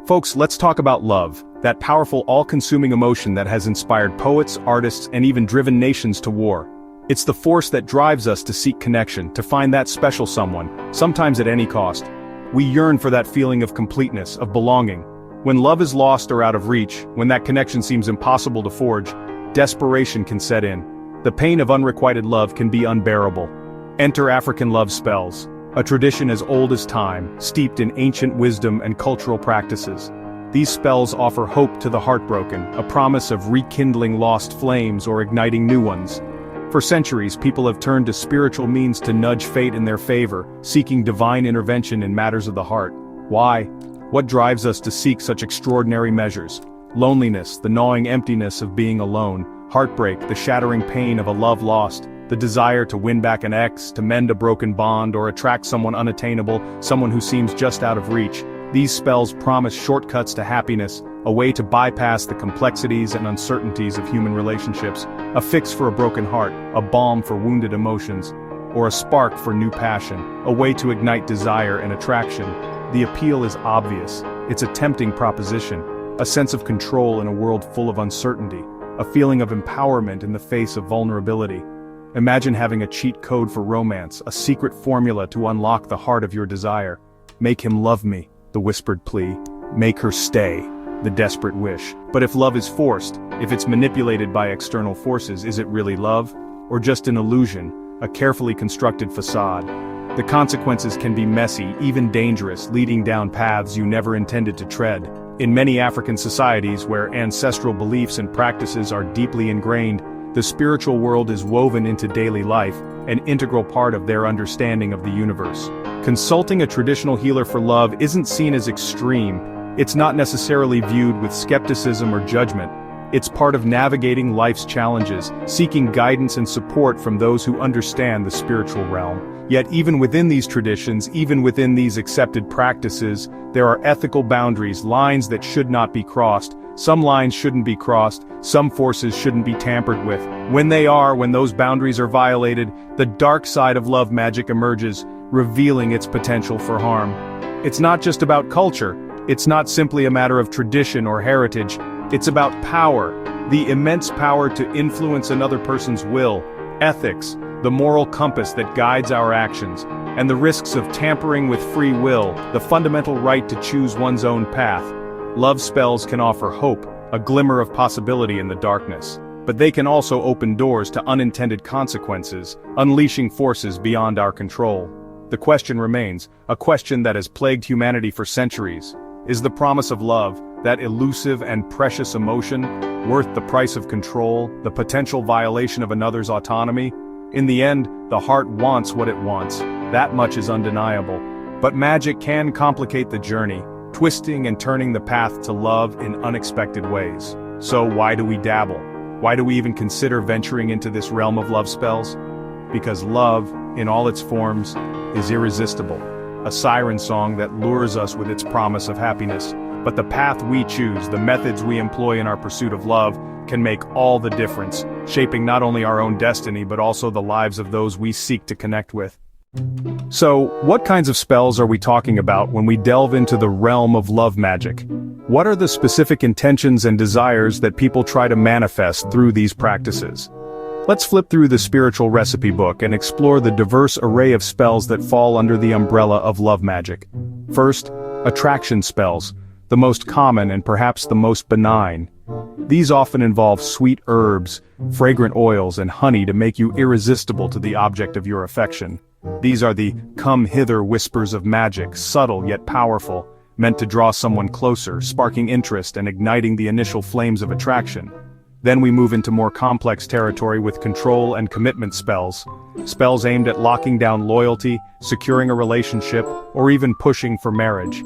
Folks, let's talk about love, that powerful all-consuming emotion that has inspired poets, artists, and even driven nations to war. It's the force that drives us to seek connection, to find that special someone, sometimes at any cost. We yearn for that feeling of completeness, of belonging. When love is lost or out of reach, when that connection seems impossible to forge, desperation can set in. The pain of unrequited love can be unbearable. Enter African love spells, a tradition as old as time, steeped in ancient wisdom and cultural practices. These spells offer hope to the heartbroken, a promise of rekindling lost flames or igniting new ones. For centuries, people have turned to spiritual means to nudge fate in their favor, seeking divine intervention in matters of the heart. Why? What drives us to seek such extraordinary measures? Loneliness, the gnawing emptiness of being alone; heartbreak, the shattering pain of a love lost; the desire to win back an ex, to mend a broken bond, or attract someone unattainable, someone who seems just out of reach. These spells promise shortcuts to happiness, a way to bypass the complexities and uncertainties of human relationships, a fix for a broken heart, a balm for wounded emotions, or a spark for new passion, a way to ignite desire and attraction. The appeal is obvious. It's a tempting proposition, a sense of control in a world full of uncertainty, a feeling of empowerment in the face of vulnerability. Imagine having a cheat code for romance, a secret formula to unlock the heart of your desire. Make him love me, the whispered plea. Make her stay, the desperate wish. But if love is forced, if it's manipulated by external forces, is it really love? Or just an illusion, a carefully constructed facade? The consequences can be messy, even dangerous, leading down paths you never intended to tread. In many African societies where ancestral beliefs and practices are deeply ingrained, the spiritual world is woven into daily life, an integral part of their understanding of the universe. Consulting a traditional healer for love isn't seen as extreme. It's not necessarily viewed with skepticism or judgment. It's part of navigating life's challenges, seeking guidance and support from those who understand the spiritual realm. Yet even within these traditions, even within these accepted practices, there are ethical boundaries, lines that should not be crossed. Some lines shouldn't be crossed, some forces shouldn't be tampered with. When those boundaries are violated, the dark side of love magic emerges, revealing its potential for harm. It's not just about culture, it's not simply a matter of tradition or heritage, it's about power, the immense power to influence another person's will, ethics, the moral compass that guides our actions, and the risks of tampering with free will, the fundamental right to choose one's own path. Love spells can offer hope, a glimmer of possibility in the darkness. But they can also open doors to unintended consequences, unleashing forces beyond our control. The question remains, a question that has plagued humanity for centuries. Is the promise of love, that elusive and precious emotion, worth the price of control, the potential violation of another's autonomy? In the end, the heart wants what it wants. That much is undeniable. But magic can complicate the journey, twisting and turning the path to love in unexpected ways. So why do we dabble? Why do we even consider venturing into this realm of love spells? Because love, in all its forms, is irresistible. A siren song that lures us with its promise of happiness. But the path we choose, the methods we employ in our pursuit of love, can make all the difference, shaping not only our own destiny but also the lives of those we seek to connect with. So, what kinds of spells are we talking about when we delve into the realm of love magic? What are the specific intentions and desires that people try to manifest through these practices? Let's flip through the spiritual recipe book and explore the diverse array of spells that fall under the umbrella of love magic. First, attraction spells, the most common and perhaps the most benign. These often involve sweet herbs, fragrant oils, and honey to make you irresistible to the object of your affection. These are the come-hither whispers of magic, subtle yet powerful, meant to draw someone closer, sparking interest and igniting the initial flames of attraction. Then we move into more complex territory with control and commitment spells. Spells aimed at locking down loyalty, securing a relationship, or even pushing for marriage.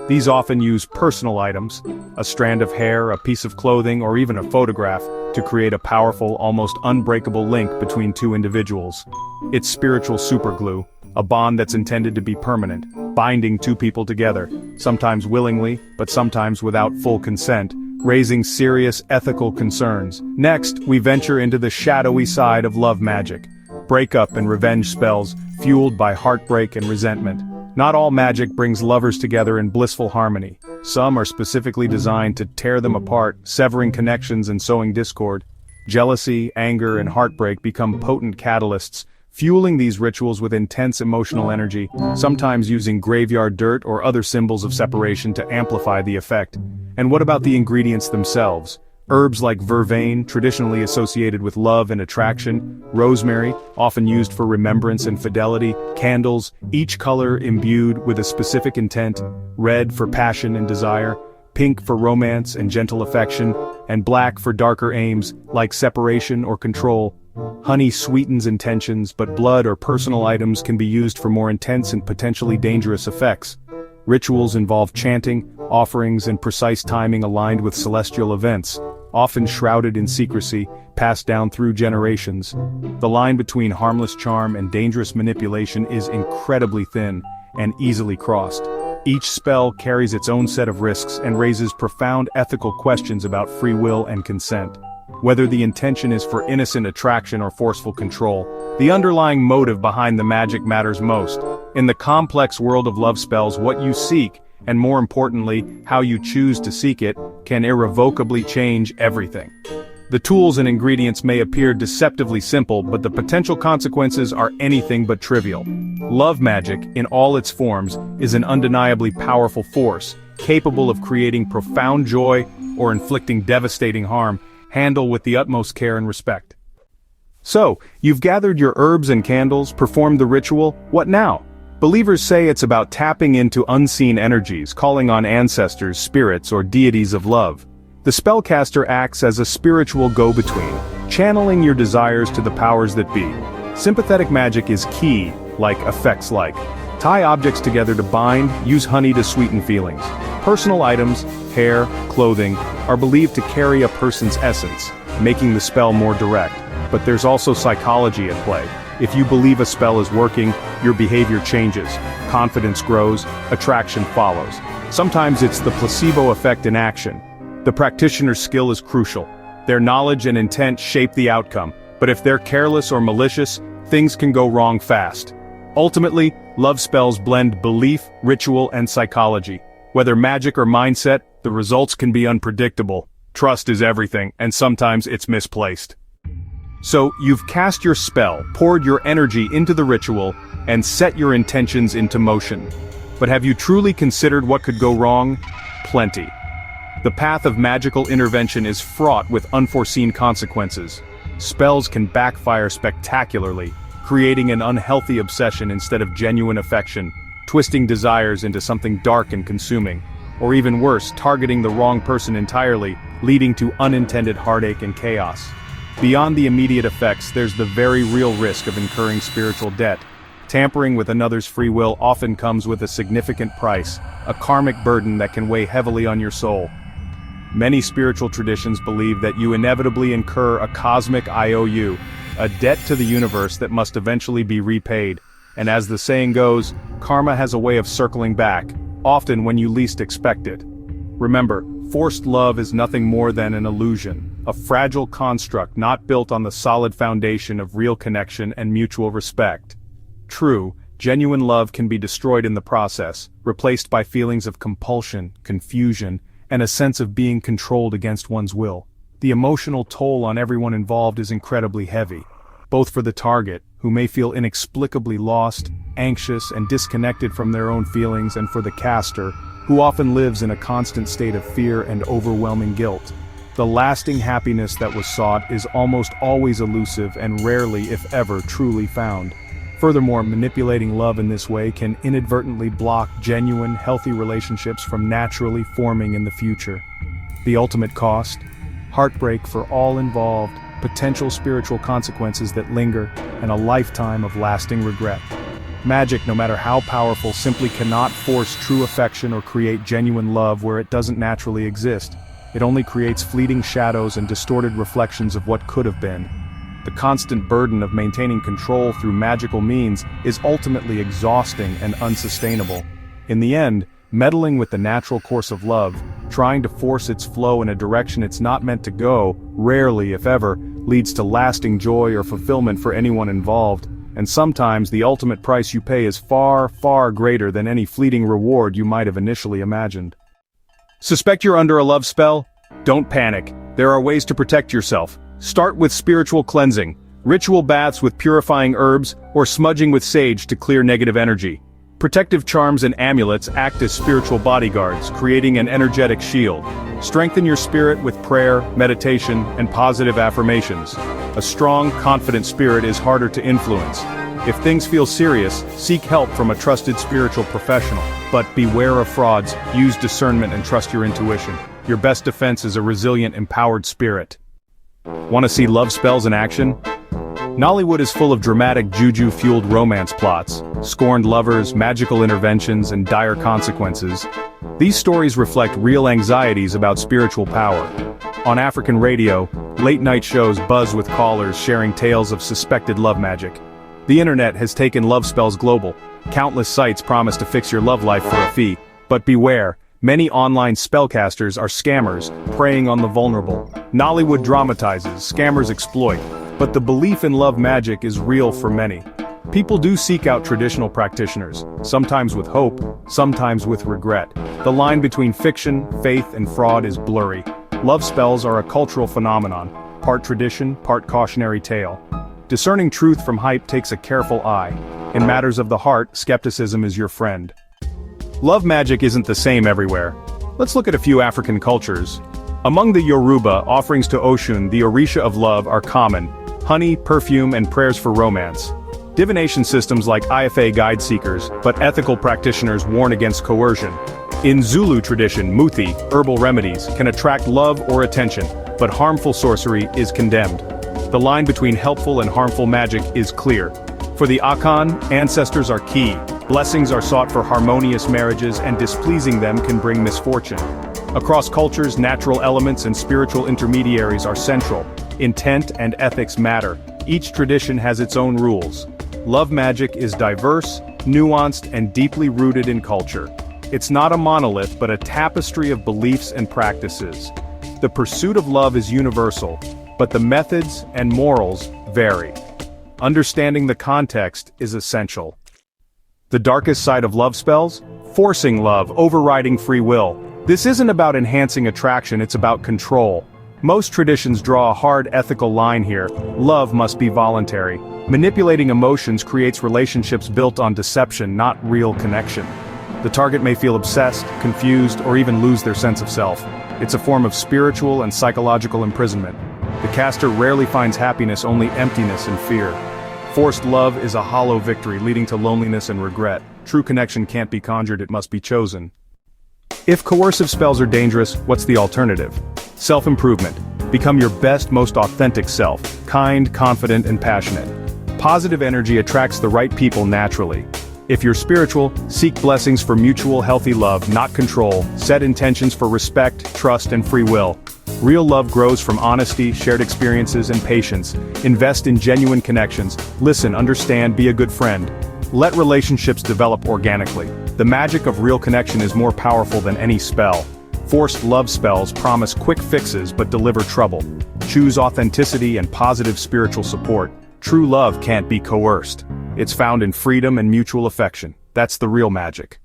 These often use personal items, a strand of hair, a piece of clothing, or even a photograph, to create a powerful, almost unbreakable link between two individuals. It's spiritual superglue, a bond that's intended to be permanent, binding two people together, sometimes willingly, but sometimes without full consent, raising serious ethical concerns. Next, we venture into the shadowy side of love magic. Breakup and revenge spells, fueled by heartbreak and resentment. Not all magic brings lovers together in blissful harmony. Some are specifically designed to tear them apart, severing connections and sowing discord. Jealousy, anger, and heartbreak become potent catalysts, fueling these rituals with intense emotional energy, sometimes using graveyard dirt or other symbols of separation to amplify the effect. And what about the ingredients themselves? Herbs like vervain, traditionally associated with love and attraction, rosemary, often used for remembrance and fidelity, candles, each color imbued with a specific intent, red for passion and desire, pink for romance and gentle affection, and black for darker aims, like separation or control. Honey sweetens intentions, but blood or personal items can be used for more intense and potentially dangerous effects. Rituals involve chanting, offerings, and precise timing aligned with celestial events, often shrouded in secrecy, passed down through generations. The line between harmless charm and dangerous manipulation is incredibly thin and easily crossed. Each spell carries its own set of risks and raises profound ethical questions about free will and consent. Whether the intention is for innocent attraction or forceful control, the underlying motive behind the magic matters most. In the complex world of love spells, what you seek, and more importantly, how you choose to seek it, can irrevocably change everything. The tools and ingredients may appear deceptively simple, but the potential consequences are anything but trivial. Love magic, in all its forms, is an undeniably powerful force, capable of creating profound joy or inflicting devastating harm. Handle with the utmost care and respect. So, you've gathered your herbs and candles, performed the ritual, what now? Believers say it's about tapping into unseen energies, calling on ancestors, spirits, or deities of love. The spellcaster acts as a spiritual go-between, channeling your desires to the powers that be. Sympathetic magic is key, like effects like. Tie objects together to bind, use honey to sweeten feelings. Personal items, hair, clothing, are believed to carry a person's essence, making the spell more direct. But there's also psychology at play. If you believe a spell is working, your behavior changes, confidence grows, attraction follows. Sometimes it's the placebo effect in action. The practitioner's skill is crucial. Their knowledge and intent shape the outcome, but if they're careless or malicious, things can go wrong fast. Ultimately, love spells blend belief, ritual, and psychology. Whether magic or mindset, the results can be unpredictable. Trust is everything, and sometimes it's misplaced. So, you've cast your spell, poured your energy into the ritual, and set your intentions into motion. But have you truly considered what could go wrong? Plenty. The path of magical intervention is fraught with unforeseen consequences. Spells can backfire spectacularly, creating an unhealthy obsession instead of genuine affection, twisting desires into something dark and consuming, or even worse, targeting the wrong person entirely, leading to unintended heartache and chaos. Beyond the immediate effects, there's the very real risk of incurring spiritual debt. Tampering with another's free will often comes with a significant price, a karmic burden that can weigh heavily on your soul. Many spiritual traditions believe that you inevitably incur a cosmic IOU, a debt to the universe that must eventually be repaid. And as the saying goes, karma has a way of circling back, often when you least expect it. Remember, forced love is nothing more than an illusion, a fragile construct not built on the solid foundation of real connection and mutual respect. True, genuine love can be destroyed in the process, replaced by feelings of compulsion, confusion, and a sense of being controlled against one's will. The emotional toll on everyone involved is incredibly heavy, both for the target, who may feel inexplicably lost, anxious, and disconnected from their own feelings, and for the caster, who often lives in a constant state of fear and overwhelming guilt. The lasting happiness that was sought is almost always elusive and rarely, if ever, truly found. Furthermore, manipulating love in this way can inadvertently block genuine, healthy relationships from naturally forming in the future. The ultimate cost? Heartbreak for all involved, potential spiritual consequences that linger, and a lifetime of lasting regret. Magic, no matter how powerful, simply cannot force true affection or create genuine love where it doesn't naturally exist. It only creates fleeting shadows and distorted reflections of what could have been. The constant burden of maintaining control through magical means is ultimately exhausting and unsustainable. In the end, meddling with the natural course of love, trying to force its flow in a direction it's not meant to go, rarely, if ever, leads to lasting joy or fulfillment for anyone involved. and sometimes the ultimate price you pay is far, far greater than any fleeting reward you might have initially imagined. Suspect you're under a love spell? Don't panic. There are ways to protect yourself. Start with spiritual cleansing, ritual baths with purifying herbs, or smudging with sage to clear negative energy. Protective charms and amulets act as spiritual bodyguards, creating an energetic shield. Strengthen your spirit with prayer, meditation, and positive affirmations. A strong, confident spirit is harder to influence. If things feel serious, seek help from a trusted spiritual professional. But beware of frauds, use discernment and trust your intuition. Your best defense is a resilient, empowered spirit. Want to see love spells in action? Nollywood is full of dramatic juju-fueled romance plots, scorned lovers, magical interventions, and dire consequences. These stories reflect real anxieties about spiritual power. On African radio, late-night shows buzz with callers sharing tales of suspected love magic. The internet has taken love spells global. Countless sites promise to fix your love life for a fee. But beware, many online spellcasters are scammers, preying on the vulnerable. Nollywood dramatizes, scammers exploit. But the belief in love magic is real for many. People do seek out traditional practitioners, sometimes with hope, sometimes with regret. The line between fiction, faith, and fraud is blurry. Love spells are a cultural phenomenon, part tradition, part cautionary tale. Discerning truth from hype takes a careful eye. In matters of the heart, skepticism is your friend. Love magic isn't the same everywhere. Let's look at a few African cultures. Among the Yoruba, offerings to Oshun, the Orisha of love, are common. Honey, perfume, and prayers for romance. Divination systems like IFA guide seekers, but ethical practitioners warn against coercion. In Zulu tradition, muthi, herbal remedies, can attract love or attention, but harmful sorcery is condemned. The line between helpful and harmful magic is clear. For the Akan, ancestors are key. Blessings are sought for harmonious marriages, and displeasing them can bring misfortune. Across cultures, natural elements and spiritual intermediaries are central. Intent and ethics matter. Each tradition has its own rules. Love magic is diverse, nuanced, and deeply rooted in culture. It's not a monolith, but a tapestry of beliefs and practices. The pursuit of love is universal, but the methods and morals vary. Understanding the context is essential. The darkest side of love spells? Forcing love, overriding free will. This isn't about enhancing attraction, it's about control. Most traditions draw a hard ethical line here. Love must be voluntary. Manipulating emotions creates relationships built on deception, not real connection. The target may feel obsessed, confused, or even lose their sense of self. It's a form of spiritual and psychological imprisonment. The caster rarely finds happiness, only emptiness and fear. Forced love is a hollow victory, leading to loneliness and regret. True connection can't be conjured, it must be chosen. If coercive spells are dangerous, what's the alternative? Self-improvement. Become your best, most authentic self. Kind, confident, and passionate. Positive energy attracts the right people naturally. If you're spiritual, seek blessings for mutual healthy love, not control. Set intentions for respect, trust, and free will. Real love grows from honesty, shared experiences, and patience. Invest in genuine connections. Listen, understand, be a good friend. Let relationships develop organically. The magic of real connection is more powerful than any spell. Forced love spells promise quick fixes but deliver trouble. Choose authenticity and positive spiritual support. True love can't be coerced. It's found in freedom and mutual affection. That's the real magic.